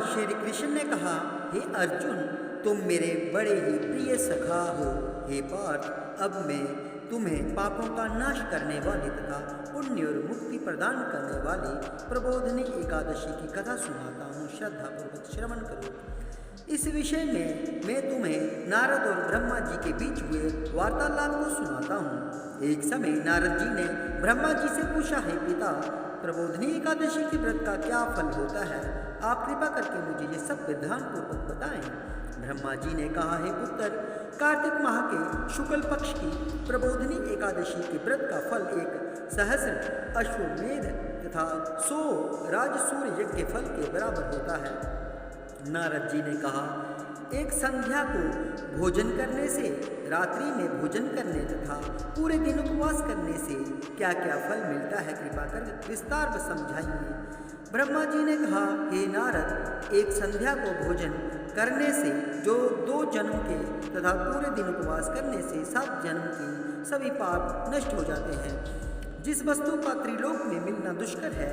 श्री कृष्ण ने कहा, हे अर्जुन, तुम मेरे बड़े ही प्रिय सखा हो। हे पार्थ, अब मैं तुम्हें पापों का नाश करने वाली तथा पुण्य और मुक्ति प्रदान करने वाली प्रबोधिनी एकादशी की कथा सुनाता हूँ। श्रद्धापूर्वक श्रवण करो। इस विषय में मैं तुम्हें नारद और ब्रह्मा जी के बीच हुए वार्तालाप को सुनाता हूँ। एक समय नारद जी ने ब्रह्मा जी से पूछा, है पिता, प्रबोधिनी एकादशी के व्रत का क्या फल होता है? आप कृपा करके मुझे ये सब विधान पूर्वक बताएं। ब्रह्मा जी ने कहा, है पुत्र, कार्तिक माह के शुक्ल पक्ष की प्रबोधिनी एकादशी के व्रत का फल 1 सहस्र अश्वमेध तथा 100 राजसूय यज्ञ के फल के बराबर होता है। नारद जी ने कहा, एक संध्या को भोजन करने से, रात्रि में भोजन करने तथा पूरे दिन उपवास करने से क्या क्या फल मिलता है, कृपा कर विस्तार में समझाइए। ब्रह्मा जी ने कहा, हे नारद, एक संध्या को भोजन करने से जो 2 जन्म के तथा पूरे दिन उपवास करने से 7 जन्म के सभी पाप नष्ट हो जाते हैं। जिस वस्तु का त्रिलोक में मिलना दुष्कर है,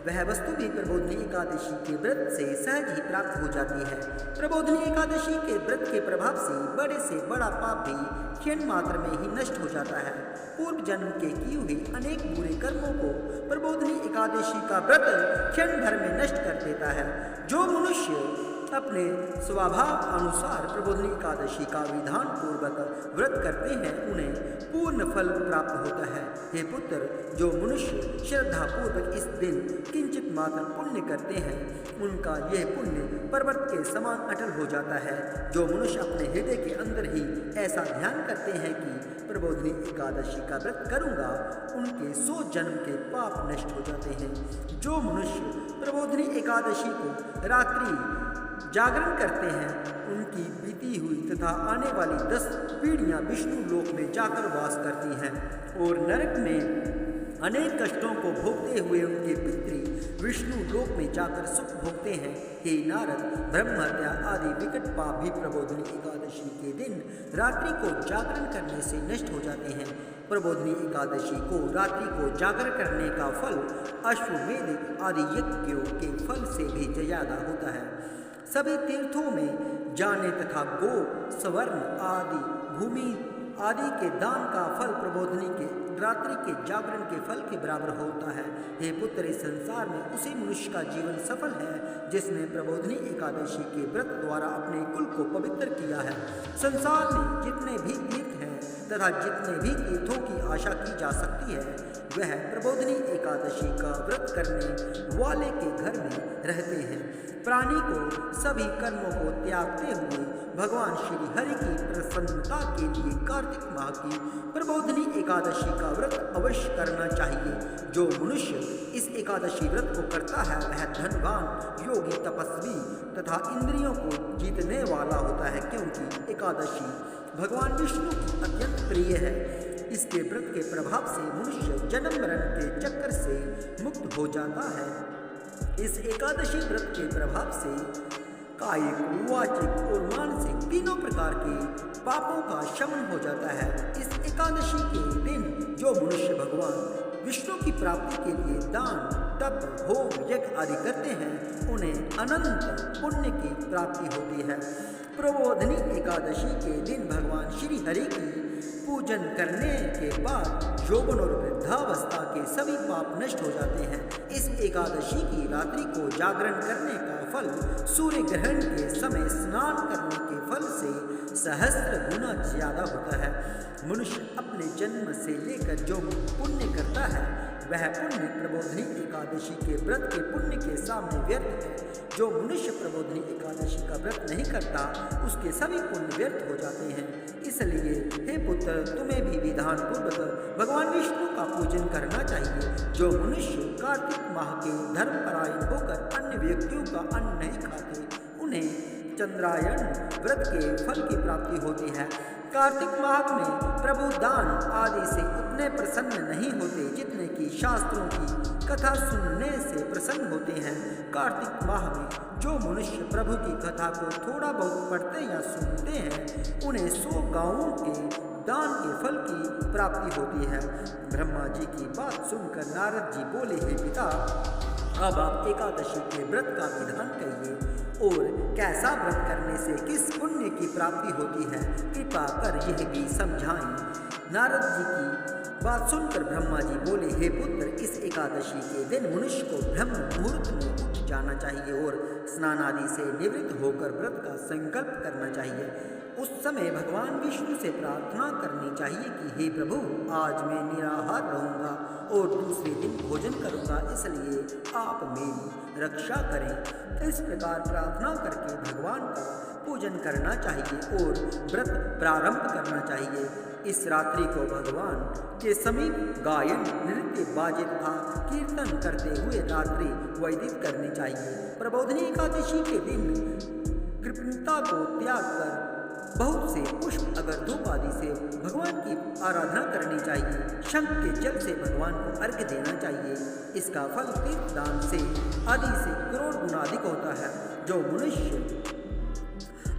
वह वस्तु भी प्रबोधिनी एकादशी के व्रत से सहज ही प्राप्त हो जाती है। प्रबोधिनी एकादशी के व्रत के प्रभाव से बड़ा पाप भी क्षण मात्र में ही नष्ट हो जाता है। पूर्व जन्म के किए हुए अनेक बुरे कर्मों को प्रबोधिनी एकादशी का व्रत क्षण भर में नष्ट कर देता है। जो मनुष्य अपने स्वभाव अनुसार प्रबोधिनी एकादशी का विधान पूर्वक व्रत करते हैं, उन्हें पूर्ण फल प्राप्त होता है। हे पुत्र, जो मनुष्य श्रद्धा पूर्वक इस दिन किंचित मात्र पुण्य करते हैं, उनका यह पुण्य पर्वत के समान अटल हो जाता है। जो मनुष्य अपने हृदय के अंदर ही ऐसा ध्यान करते हैं कि प्रबोधिनी एकादशी का व्रत करूंगा, उनके 100 जन्म के पाप नष्ट हो जाते हैं। जो मनुष्य प्रबोधिनी एकादशी को रात्रि जागरण करते हैं, उनकी बीती हुई तथा आने वाली 10 पीढ़ियां विष्णु लोक में जाकर वास करती हैं और नरक में अनेक कष्टों को भोगते हुए उनके पितृ विष्णु लोक में जाकर सुख भोगते हैं। हे नारद, ब्रह्म हत्या आदि विकट पाप भी प्रबोधिनी एकादशी के दिन रात्रि को जागरण करने से नष्ट हो जाते हैं। प्रबोधिनी एकादशी को रात्रि को जागर करने का फल अश्वमेध आदि यज्ञों के फल से भी ज्यादा होता है। सभी तीर्थों में जाने तथा गो, स्वर्ण आदि भूमि आदि के दान का फल प्रबोधिनी के रात्रि के जागरण के फल के बराबर होता है। हे पुत्र, इस संसार में उसी मनुष्य का जीवन सफल है जिसने प्रबोधिनी एकादशी के व्रत द्वारा अपने कुल को पवित्र किया है। संसार में जितने भी तीर्थ हैं तथा जितने भी तीर्थों की आशा की जा सकती है, वह प्रबोधिनी एकादशी का व्रत करने वाले के घर में रहते हैं। प्राणी को सभी कर्मों को त्यागते हुए भगवान श्री हरि की प्रसन्नता के लिए कार्तिक माह की प्रबोधिनी एकादशी का व्रत अवश्य करना चाहिए। जो मनुष्य इस एकादशी व्रत को करता है, वह धनवान, योगी, तपस्वी तथा इंद्रियों को जीतने वाला होता है, क्योंकि एकादशी भगवान विष्णु की अत्यंत प्रिय है। इसके व्रत के प्रभाव से मनुष्य जन्म मरण के चक्कर से मुक्त हो जाता है। इस एकादशी व्रत के प्रभाव से कायिक, वाचिक और मानसिक तीनों प्रकार के पापों का शमन हो जाता है। इस एकादशी के दिन जो मनुष्य भगवान विष्णु की प्राप्ति के लिए दान, तप, होम, यज्ञ आदि करते हैं, उन्हें अनंत पुण्य की प्राप्ति होती है। प्रबोधिनी एकादशी के दिन भगवान श्री हरि की पूजन करने के बाद यौवन और वृद्धावस्था के सभी पाप नष्ट हो जाते हैं। इस एकादशी की रात्रि को जागरण करने का फल सूर्य ग्रहण के समय स्नान करने के फल से सहस्त्र गुना ज्यादा होता है। मनुष्य अपने जन्म से लेकर जो पुण्य करता है, वह पुण्य प्रबोधिनी एकादशी के व्रत के पुण्य के सामने व्यर्थ है। जो मनुष्य प्रबोधिनी एकादशी का व्रत नहीं करता, उसके सभी पुण्य व्यर्थ हो जाते हैं। इसलिए हे पुत्र, तुम्हें भी विधान पूर्वक भगवान विष्णु का पूजन करना चाहिए। जो मनुष्य कार्तिक माह के धर्मपरायण होकर अन्य व्यक्तियों का अन्न नहीं खाते, उन्हें चंद्रायण व्रत के फल की प्राप्ति होती है। कार्तिक माह में प्रभु दान आदि से उतने प्रसन्न नहीं होते जितने कि शास्त्रों की कथा सुनने से प्रसन्न होते हैं। कार्तिक माह में जो मनुष्य प्रभु की कथा को थोड़ा बहुत पढ़ते या सुनते हैं, उन्हें 100 गांवों के दान के फल की प्राप्ति होती है। ब्रह्मा जी की बात सुनकर नारद जी बोले, हे पिता, अब आप एकादशी के व्रत का विधान कहिए। और कैसा व्रत करने से किस पुण्य की प्राप्ति होती है, कृपा कर यह भी समझाएं। नारद जी की बात सुनकर ब्रह्मा जी बोले, हे पुत्र, इस एकादशी के दिन मनुष्य को ब्रह्म मुहूर्त में उठ जाना चाहिए और स्नान आदि से निवृत्त होकर व्रत का संकल्प करना चाहिए। उस समय भगवान विष्णु से प्रार्थना करनी चाहिए कि हे प्रभु, आज मैं निराहार रहूँगा और दूसरे दिन भोजन करूँगा, इसलिए आप मेरी रक्षा करें। इस प्रकार प्रार्थना करके भगवान का पूजन करना चाहिए और व्रत प्रारंभ करना चाहिए। इस रात्रि को भगवान के समीप गायन, नृत्य, बाजे तथा कीर्तन करते हुए रात्रि व्यतीत करनी चाहिए। प्रबोधिनी एकादशी के दिन कृपणता को त्याग कर बहुत से पुष्प अगर धूप आदि से भगवान की आराधना करनी चाहिए। शंख के जल से भगवान को अर्घ्य देना चाहिए। इसका फल तीर्थ दान से आदि से करोड़ गुना अधिक होता है। जो मनुष्य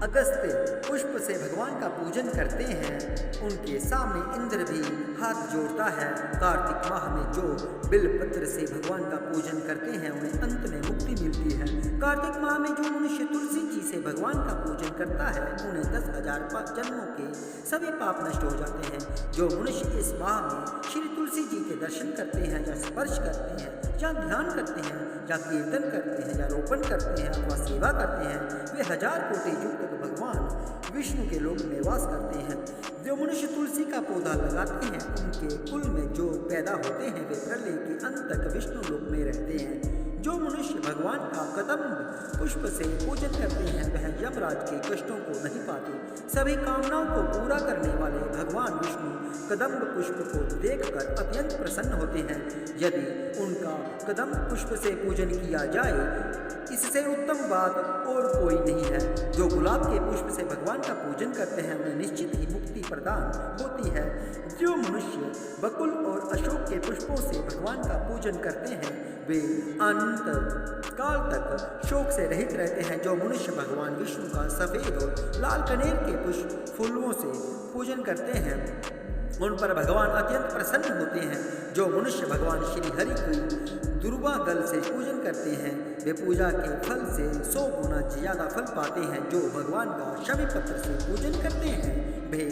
अगस्त्य पुष्प से भगवान का पूजन करते हैं, उनके सामने इंद्र भी हाथ जोड़ता है। कार्तिक माह में जो बिलपत्र से भगवान का पूजन करते हैं, उन्हें अंत में मुक्ति मिलती है। कार्तिक माह में जो मनुष्य तुलसी जी से भगवान का पूजन करता है, उन्हें 10,000 जन्मों के सभी पाप नष्ट हो जाते हैं। जो मनुष्य इस माह में श्री तुलसी जी के दर्शन करते हैं, या स्पर्श करते हैं, या ध्यान करते हैं, या कीर्तन करते हैं, या रोपण करते हैं अथवा सेवा करते हैं, वे 1000 कोटि युग तक भगवान विष्णु के लोक में वास करते हैं। जो मनुष्य तुलसी का पौधा लगाते हैं, उनके कुल में जो पैदा होते हैं, वे प्रलय के अंत तक विष्णु लोक में रहते हैं। जो मनुष्य भगवान का कदम्ब पुष्प से पूजन करते हैं, वह यमराज के कष्टों को नहीं पाते। सभी कामनाओं को पूरा करने वाले भगवान विष्णु कदम्ब पुष्प को देखकर अत्यंत प्रसन्न होते हैं। यदि उनका कदम्ब पुष्प से पूजन किया जाए, इससे उत्तम बात और कोई नहीं है। जो गुलाब के पुष्प से भगवान का पूजन करते हैं, उन्हें निश्चित ही मुक्ति प्रदान होती है। जो मनुष्य बकुल और अशोक के पुष्पों से भगवान का पूजन करते हैं, वे अनंत काल तक शोक से रहित रहते हैं। जो मनुष्य भगवान विष्णु का सफेद और लाल कनेर के पुष्प फूलों से पूजन करते हैं, उन पर भगवान अत्यंत प्रसन्न होते हैं। जो मनुष्य भगवान श्री हरि की दुर्वा दल से पूजन करते हैं, वे पूजा के फल से 100 गुना ज्यादा फल पाते हैं। जो भगवान का शमी पत्र से पूजन करते हैं, वे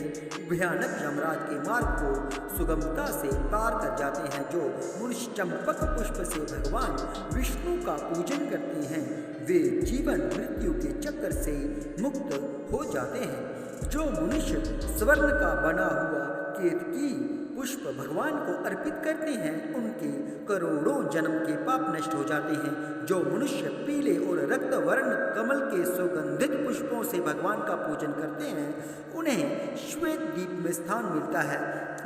भयानक यमराज के मार्ग को सुगमता से पार कर जाते हैं। जो मनुष्य चंपक पुष्प से भगवान विष्णु का पूजन करते हैं, वे जीवन मृत्यु के चक्कर से मुक्त हो जाते हैं। जो मनुष्य स्वर्ण का बना हुआ केतकी पुष्प भगवान को अर्पित करते हैं, उनके करोड़ों जन्म के पाप नष्ट हो जाते हैं। जो मनुष्य पीले और रक्त वर्ण कमल के सुगंधित पुष्पों से भगवान का पूजन करते हैं, उन्हें श्वेत दीप में स्थान मिलता है।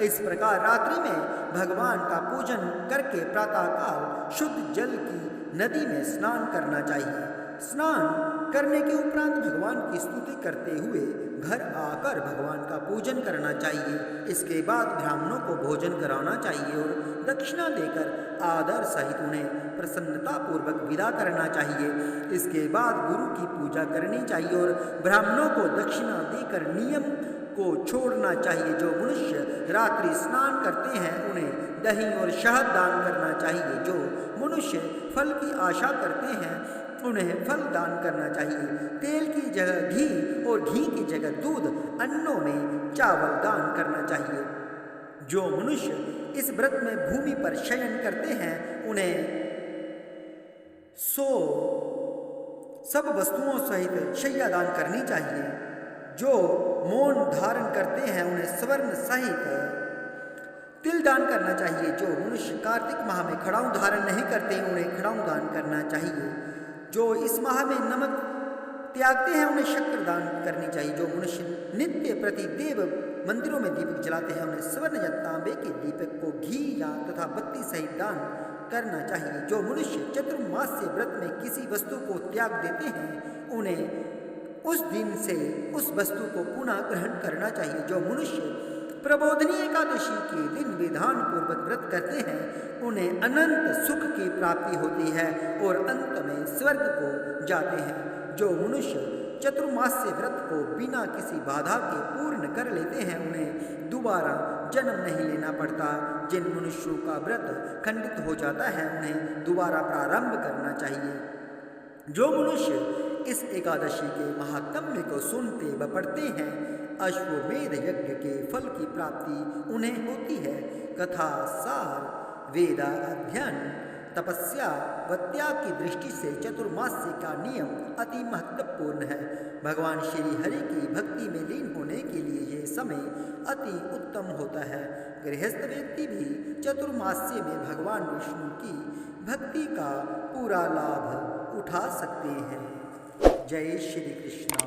इस प्रकार रात्रि में भगवान का पूजन करके प्रातःकाल शुद्ध जल की नदी में स्नान करना चाहिए। स्नान करने के उपरांत भगवान की स्तुति करते हुए घर आकर भगवान का पूजन करना चाहिए। इसके बाद ब्राह्मणों को भोजन कराना चाहिए और दक्षिणा देकर आदर सहित उन्हें प्रसन्नतापूर्वक विदा करना चाहिए। इसके बाद गुरु की पूजा करनी चाहिए और ब्राह्मणों को दक्षिणा देकर नियम को छोड़ना चाहिए। जो मनुष्य रात्रि स्नान करते हैं, उन्हें दही और शहद दान करना चाहिए। जो मनुष्य फल की आशा करते हैं, उन्हें फल दान करना चाहिए। तेल की जगह घी और घी की जगह दूध, अन्नों में चावल दान करना चाहिए। जो मनुष्य इस व्रत में भूमि पर शयन करते हैं, उन्हें 100 सब वस्तुओं सहित शैया दान करनी चाहिए। जो मौन धारण करते हैं, उन्हें स्वर्ण सहित तिल दान करना चाहिए। जो मनुष्य कार्तिक माह में खड़ाऊ धारण नहीं करते, उन्हें खड़ाऊ दान करना चाहिए। जो इस माह में नमक त्यागते हैं, उन्हें शक्कर दान करनी चाहिए। जो मनुष्य नित्य प्रति देव मंदिरों में दीपक जलाते हैं, उन्हें स्वर्ण या तांबे के दीपक को घी या तथा बत्ती सहित दान करना चाहिए। जो मनुष्य चतुर्मास्य व्रत में किसी वस्तु को त्याग देते हैं, उन्हें उस दिन से उस वस्तु को पुनः ग्रहण करना चाहिए। जो मनुष्य प्रबोधिनी एकादशी के दिन विधान पूर्वक व्रत करते हैं, उन्हें अनंत सुख की प्राप्ति होती है और अंत में स्वर्ग को जाते हैं। जो मनुष्य चतुर्मास्य व्रत को बिना किसी बाधा के पूर्ण कर लेते हैं, उन्हें दोबारा जन्म नहीं लेना पड़ता। जिन मनुष्यों का व्रत खंडित हो जाता है, उन्हें दोबारा प्रारंभ करना चाहिए। जो मनुष्य इस एकादशी के महात्म्य को सुनते व पढ़ते हैं, अश्वमेध यज्ञ के फल की प्राप्ति उन्हें होती है। कथा सार, वेदा अध्ययन, तपस्या व त्याग की दृष्टि से चतुर्मास्य का नियम अति महत्वपूर्ण है। भगवान श्री हरि की भक्ति में लीन होने के लिए ये समय अति उत्तम होता है। गृहस्थ व्यक्ति भी चतुर्मास्य में भगवान विष्णु की भक्ति का पूरा लाभ उठा सकते हैं। जय श्री कृष्ण।